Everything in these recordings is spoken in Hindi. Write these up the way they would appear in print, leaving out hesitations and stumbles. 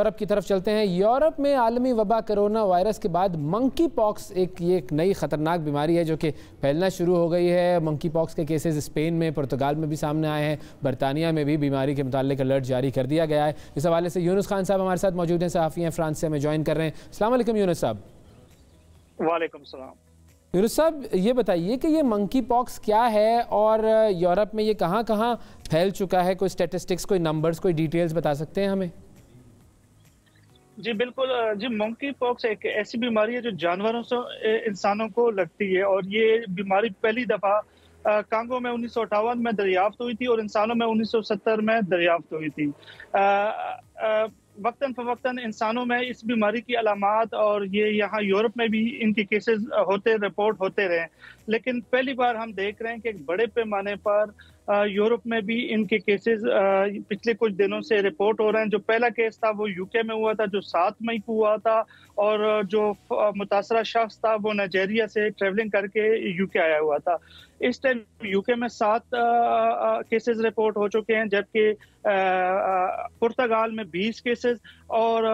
यूरोप की तरफ चलते हैं। यूरोप में आलमी वबा कोरोना वायरस के बाद मंकी पॉक्स एक नई ख़तरनाक बीमारी है जो कि फैलना शुरू हो गई है। मंकी पॉक्स के केसेस स्पेन में, पुर्तगाल में भी सामने आए हैं। बरतानिया में भी बीमारी के मुताल्लिक अलर्ट जारी कर दिया गया है। इस हवाले से यूनुस खान साहब हमारे साथ मौजूद हैं, सहाफ़ी हैं, फ्रांस से हमें ज्वाइन कर रहे हैं। अस्सलाम वालेकुम यूनुस साहब। वालेकुम सलाम। यूनुस साहब, ये बताइए कि ये मंकी पॉक्स क्या है और यूरोप में ये कहाँ कहाँ फैल चुका है? कोई स्टैटिस्टिक्स, कोई नंबर्स, कोई डिटेल्स बता सकते हैं हमें? जी बिल्कुल। जी, मंकी पॉक्स एक ऐसी बीमारी है जो जानवरों से इंसानों को लगती है, और ये बीमारी पहली दफा कांगो में 1958 में दरियाफ्त हुई थी और इंसानों में 1970 में दरियाफ्त हुई थी। वक्तन फवक्तन इंसानों में इस बीमारी की अलामात और ये यहाँ यूरोप में भी इनके केसेस रिपोर्ट होते रहे, लेकिन पहली बार हम देख रहे हैं कि एक बड़े पैमाने पर यूरोप में भी इनके केसेस पिछले कुछ दिनों से रिपोर्ट हो रहे हैं। जो पहला केस था वो यूके में हुआ था, जो 7 मई को हुआ था, और जो मुतासरा शख्स था वो नाइजीरिया से ट्रेवलिंग करके यूके आया हुआ था। इस टाइम यूके में 7 केसेस रिपोर्ट हो चुके हैं, जबकि पुर्तगाल में 20 केसेस और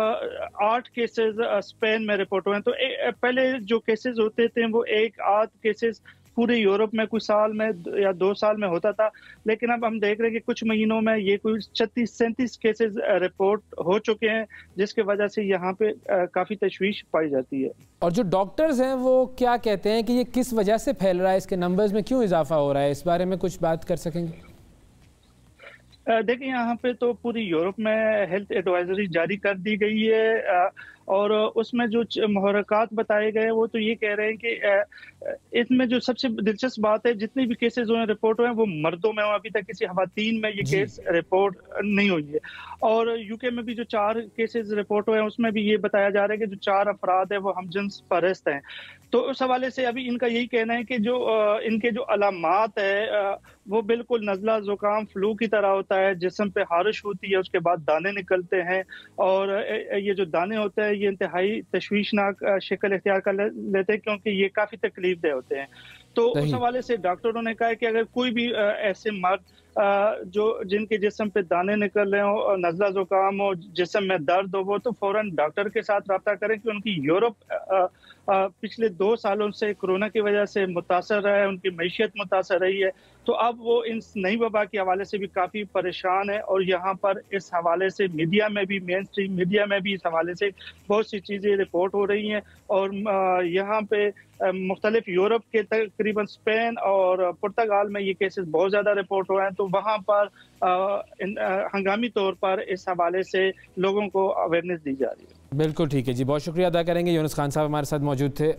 8 केसेस स्पेन में रिपोर्ट हुए हैं। तो पहले जो केसेस होते थे वो एक आध केसेस पूरे यूरोप में कुछ साल में या 2 साल में होता था, लेकिन अब हम देख रहे हैं कि कुछ महीनों में ये कोई 36-37 केसेस रिपोर्ट हो चुके हैं, जिसकी वजह से यहाँ पे काफ़ी तशवीश पाई जाती है। और जो डॉक्टर्स हैं वो क्या कहते हैं कि ये किस वजह से फैल रहा है, इसके नंबर्स में क्यों इजाफा हो रहा है? इस बारे में कुछ बात कर सकेंगे? देखिए, यहाँ पे तो पूरी यूरोप में हेल्थ एडवाइजरी जारी कर दी गई है, और उसमें जो मुहर्रकात बताए गए हैं वो तो ये कह रहे हैं कि इसमें जो सबसे दिलचस्प बात है, जितने भी केसेस हुए रिपोर्ट हुए हैं वो मर्दों में, अभी तक किसी खवातीन में ये केस रिपोर्ट नहीं हुई है। और यूके में भी जो 4 केसेस रिपोर्ट हुए हैं उसमें भी ये बताया जा रहा है कि जो 4 अफराद है वो हमजिन्स परस्त हैं। तो उस हवाले से अभी इनका यही कहना है कि जो इनके जो अलामात है वो बिल्कुल नज़ला, जुकाम, फ्लू की तरह होता है। जिस्म पे हारिश होती है, उसके बाद दाने निकलते हैं, और ये जो दाने होते हैं ये इंतहाई तशवीशनाक शक्ल इख्तियार कर लेते हैं, क्योंकि ये काफ़ी तकलीफदेह होते हैं। तो उस हवाले से डॉक्टरों ने कहा है कि अगर कोई भी ऐसे मर्द जो जिनके जिस्म पे दाने निकल रहे हो, नज़ला जुकाम हो, जिस्म में दर्द हो, वो तो फौरन डॉक्टर के साथ रब्ता करें, कि उनकी यूरोप पिछले 2 सालों से कोरोना की वजह से मुतासर रहा है, उनकी मईशत मुतासर रही है। तो अब वो इन नई वबा के हवाले से भी काफ़ी परेशान है, और यहाँ पर इस हवाले से मीडिया में भी, मेन स्ट्रीम मीडिया में भी इस हवाले से बहुत सी चीज़ें रिपोर्ट हो रही हैं। और यहाँ पे मुख्तलिफ यूरोप के तकरीबन स्पेन और पुर्तगाल में ये केसेस बहुत ज़्यादा रिपोर्ट हुए हैं, तो वहाँ पर हंगामी तौर पर इस हवाले से लोगों को अवेयरनेस दी जा रही है। बिल्कुल ठीक है जी, बहुत शुक्रिया अदा करेंगे। यूनुस खान साहब हमारे साथ मौजूद थे।